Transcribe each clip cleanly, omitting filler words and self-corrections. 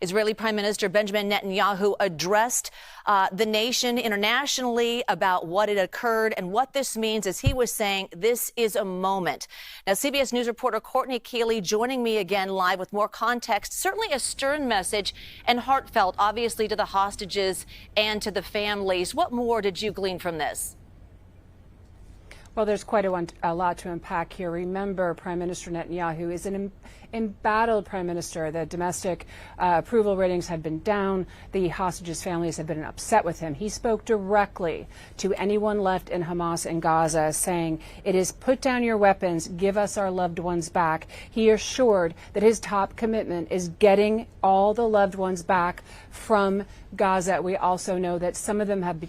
Israeli Prime Minister Benjamin Netanyahu addressed the nation internationally about what had occurred and what this means, as he was saying, this is a moment. Now, CBS News reporter Courtney Kealy joining me again live with more context, certainly a stern message and heartfelt, obviously, to the hostages and to the families. What more did you glean from this? Well, there's quite a lot to unpack here. Remember, Prime Minister Netanyahu is an embattled prime minister. The domestic approval ratings have been down. The hostages' families have been upset with him. He spoke directly to anyone left in Hamas and Gaza, saying, "It is put down your weapons, give us our loved ones back." He assured that his top commitment is getting all the loved ones back from Gaza. We also know that some of them have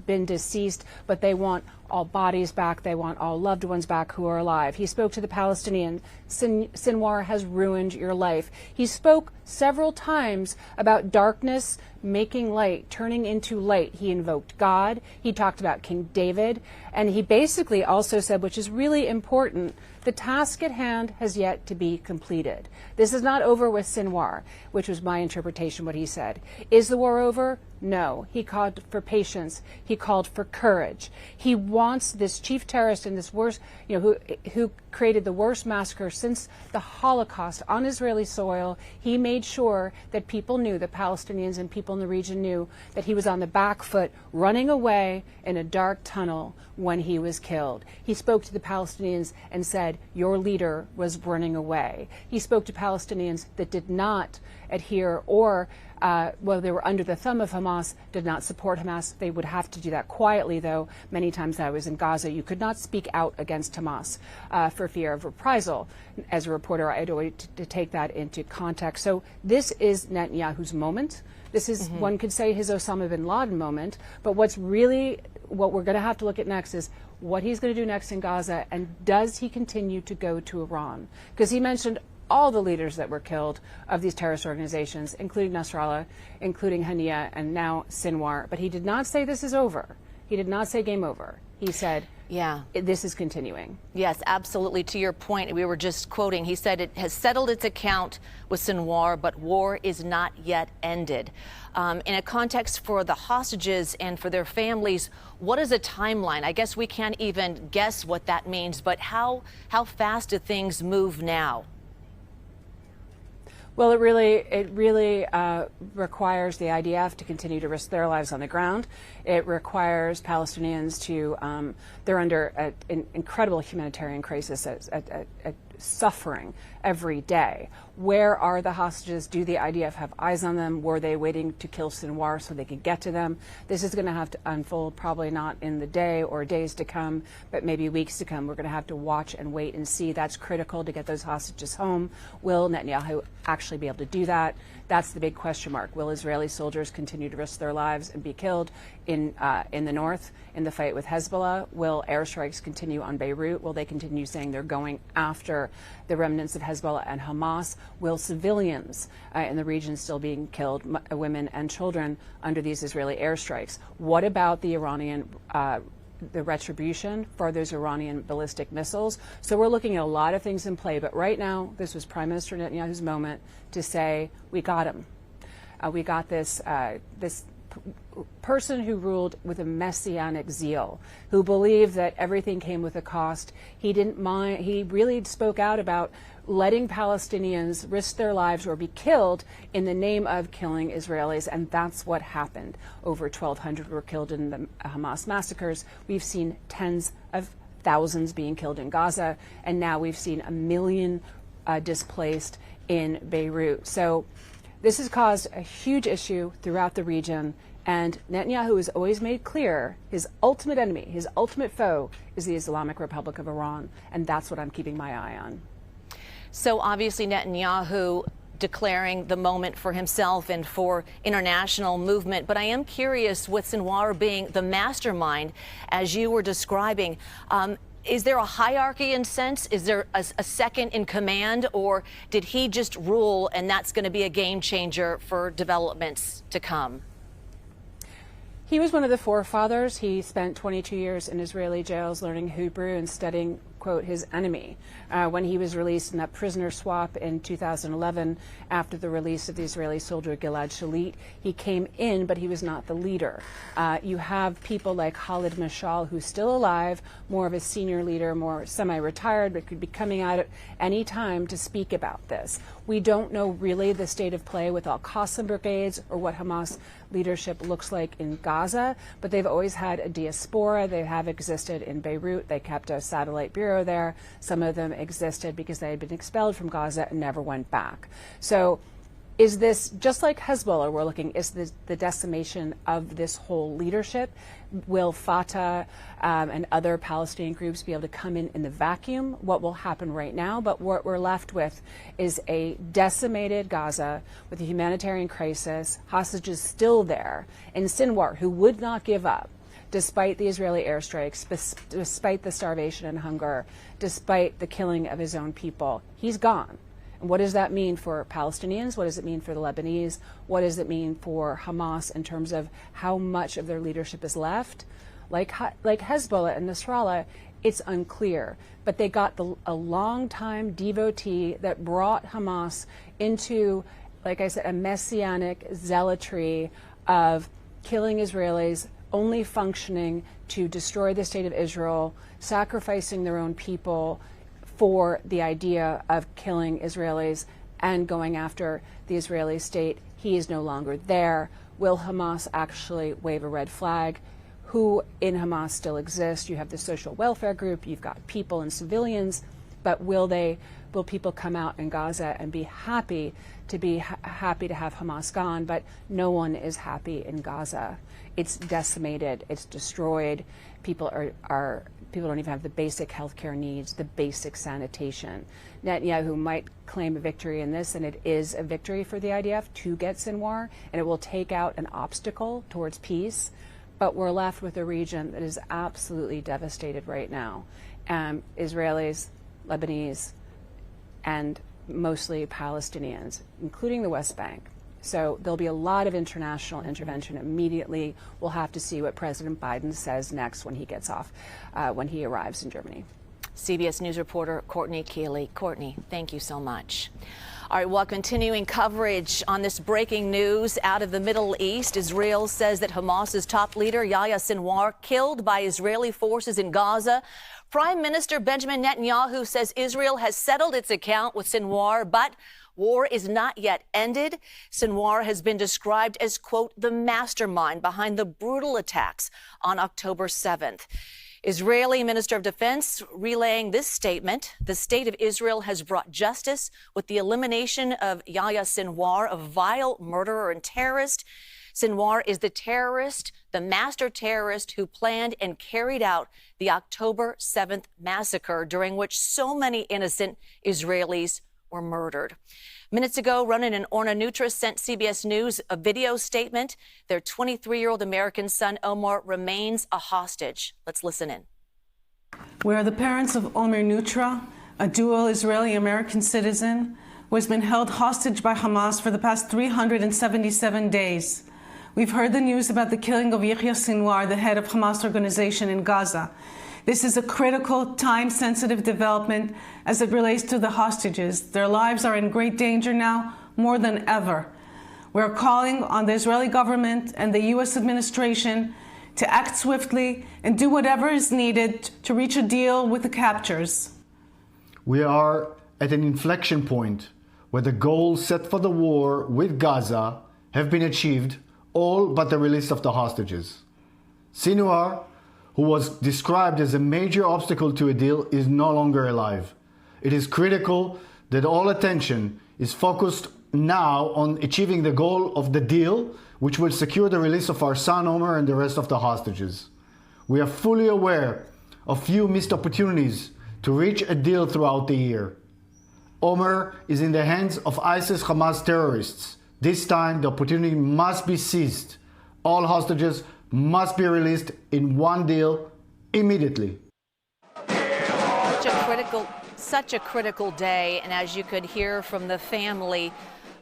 been deceased, but they want all bodies back. They want all loved ones back who are alive. He spoke to the Palestinians. Sinwar has ruined your life. He spoke several times about darkness making light, turning into light. He invoked God. He talked about King David. And he basically also said, which is really important, the task at hand has yet to be completed. This is not over with Sinwar, which was my interpretation, what he said. Is the war over? No. He called for patience. He called for courage. He wants this chief terrorist and this worst, who created the worst massacre since the Holocaust on Israeli soil. He made sure that people knew, the Palestinians and people in the region knew, that he was on the back foot, running away in a dark tunnel when he was killed. He spoke to the Palestinians and said, your leader was running away. He spoke to Palestinians that did not adhere or they were under the thumb of Hamas, did not support Hamas. They would have to do that quietly, though. Many times I was in Gaza, you could not speak out against Hamas for fear of reprisal. As a reporter, I had to take that into context. So this is Netanyahu's moment. This is, one could say, his Osama bin Laden moment. But what we're going to have to look at next is what he's going to do next in Gaza, and does he continue to go to Iran? Because he mentioned all the leaders that were killed of these terrorist organizations, including Nasrallah, including Hania, and now Sinwar. But he did not say this is over. He did not say game over. He said, this is continuing. Yes, absolutely. To your point, we were just quoting, he said it has settled its account with Sinwar, but war is not yet ended. In a context for the hostages and for their families, what is a timeline? I guess we can't even guess what that means, but how fast do things move now? Well, it really requires the IDF to continue to risk their lives on the ground. It requires Palestinians to, they're under an incredible humanitarian crisis, suffering every day. Where are the hostages? Do the IDF have eyes on them? Were they waiting to kill Sinwar so they could get to them? This is going to have to unfold, probably not in the day or days to come, but maybe weeks to come. We're going to have to watch and wait and see. That's critical to get those hostages home. Will Netanyahu actually be able to do that? That's the big question mark. Will Israeli soldiers continue to risk their lives and be killed in the north in the fight with Hezbollah? Will airstrikes continue on Beirut? Will they continue saying they're going after the remnants of Hezbollah and Hamas? Will civilians in the region still being killed, women and children, under these Israeli airstrikes? What about the Iranian the retribution for those Iranian ballistic missiles? So we're looking at a lot of things in play. But right now, this was Prime Minister Netanyahu's moment to say, we got him. We got this person who ruled with a messianic zeal, who believed that everything came with a cost. He didn't mind. He really spoke out about letting Palestinians risk their lives or be killed in the name of killing Israelis, and that's what happened. Over 1,200 were killed in the Hamas massacres. We've seen tens of thousands being killed in Gaza, and now we've seen 1 million displaced in Beirut. So this has caused a huge issue throughout the region, and Netanyahu has always made clear his ultimate enemy, his ultimate foe, is the Islamic Republic of Iran, and that's what I'm keeping my eye on. So obviously Netanyahu declaring the moment for himself and for international movement. But I am curious, with Sinwar being the mastermind, as you were describing, is there a hierarchy in sense? Is there a second in command, or did he just rule and that's going to be a game changer for developments to come? He was one of the forefathers. He spent 22 years in Israeli jails learning Hebrew and studying quote, his enemy. When he was released in that prisoner swap in 2011, after the release of the Israeli soldier Gilad Shalit, he came in, but he was not the leader. You have people like Khalid Mashal, who's still alive, more of a senior leader, more semi-retired, but could be coming out at any time to speak about this. We don't know really the state of play with Al-Qassam brigades or what Hamas leadership looks like in Gaza, but they've always had a diaspora. They have existed in Beirut. They kept a satellite bureau there. Some of them existed because they had been expelled from Gaza and never went back. So is this, just like Hezbollah we're looking, is this the decimation of this whole leadership? Will Fatah and other Palestinian groups be able to come in the vacuum? What will happen right now? But what we're left with is a decimated Gaza with a humanitarian crisis, hostages still there, and Sinwar, who would not give up despite the Israeli airstrikes, despite the starvation and hunger, despite the killing of his own people. He's gone. And what does that mean for Palestinians? What does it mean for the Lebanese? What does it mean for Hamas in terms of how much of their leadership is left? Like Hezbollah and Nasrallah, it's unclear. But they got a long-time devotee that brought Hamas into, like I said, a messianic zealotry of killing Israelis, only functioning to destroy the state of Israel, sacrificing their own people for the idea of killing Israelis and going after the Israeli state. He is no longer there. Will Hamas actually wave a red flag? Who in Hamas still exists? You have the social welfare group, you've got people and civilians, but will people come out in Gaza and be happy to have Hamas gone? But no one is happy in Gaza. It's decimated, it's destroyed. People don't even have the basic healthcare needs, the basic sanitation. Netanyahu might claim a victory in this, and it is a victory for the IDF to get Sinwar, and it will take out an obstacle towards peace. But we're left with a region that is absolutely devastated right now. Israelis, Lebanese, and mostly Palestinians, including the West Bank. So there'll be a lot of international intervention immediately. We'll have to see what President Biden says next when he gets off, when he arrives in Germany. CBS News reporter Courtney Kealy. Courtney, thank you so much. All right, while continuing coverage on this breaking news out of the Middle East, Israel says that Hamas's top leader, Yahya Sinwar, killed by Israeli forces in Gaza. Prime Minister Benjamin Netanyahu says Israel has settled its account with Sinwar, but war is not yet ended. Sinwar has been described as, quote, the mastermind behind the brutal attacks on October 7th. Israeli Minister of Defense relaying this statement: the state of Israel has brought justice with the elimination of Yahya Sinwar, a vile murderer and terrorist. Sinwar is the terrorist, the master terrorist who planned and carried out the October 7th massacre, during which so many innocent Israelis were murdered. Minutes ago, Ronan and Orna Nutra sent CBS News a video statement. Their 23-year-old American son, Omar, remains a hostage. Let's listen in. We are the parents of Omar Nutra, a dual Israeli-American citizen who has been held hostage by Hamas for the past 377 days. We've heard the news about the killing of Yahya Sinwar, the head of Hamas organization in Gaza. This is a critical, time-sensitive development as it relates to the hostages. Their lives are in great danger now, more than ever. We are calling on the Israeli government and the U.S. administration to act swiftly and do whatever is needed to reach a deal with the captors. We are at an inflection point where the goals set for the war with Gaza have been achieved, all but the release of the hostages. Sinwar, who was described as a major obstacle to a deal, is no longer alive. It is critical that all attention is focused now on achieving the goal of the deal, which will secure the release of our son Omar and the rest of the hostages. We are fully aware of few missed opportunities to reach a deal throughout the year. Omar is in the hands of ISIS-Hamas terrorists. This time, the opportunity must be seized. All hostages must be released in one deal immediately. Such a critical day, and as you could hear from the family,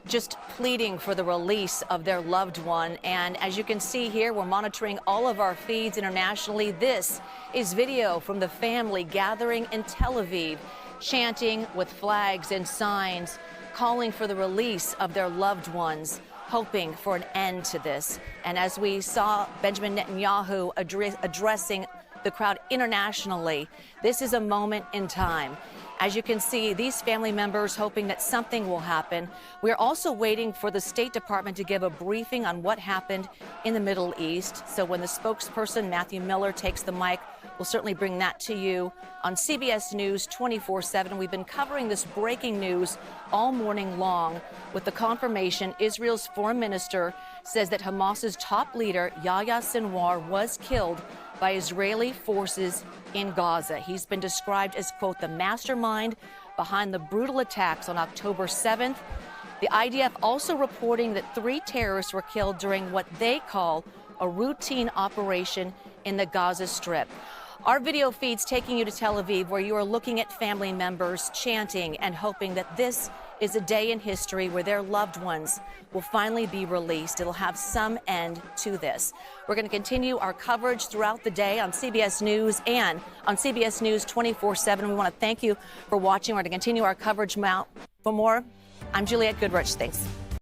just pleading for the release of their loved one. And as you can see here, we're monitoring all of our feeds internationally. This is video from the family gathering in Tel Aviv, chanting with flags and signs, calling for the release of their loved ones, hoping for an end to this. And as we saw Benjamin Netanyahu addressing the crowd internationally, this is a moment in time. As you can see, these family members hoping that something will happen. We're also waiting for the State Department to give a briefing on what happened in the Middle East. So when the spokesperson, Matthew Miller, takes the mic, we'll certainly bring that to you on CBS News 24/7. We've been covering this breaking news all morning long with the confirmation Israel's foreign minister says that Hamas's top leader, Yahya Sinwar, was killed by Israeli forces in Gaza. He's been described as, quote, the mastermind behind the brutal attacks on October 7th. The IDF also reporting that 3 terrorists were killed during what they call a routine operation in the Gaza Strip. Our video feeds taking you to Tel Aviv, where you are looking at family members chanting and hoping that this is a day in history where their loved ones will finally be released. It'll have some end to this. We're going to continue our coverage throughout the day on CBS News and on CBS News 24/7. We want to thank you for watching. We're going to continue our coverage. For more, I'm Juliette Goodrich. Thanks.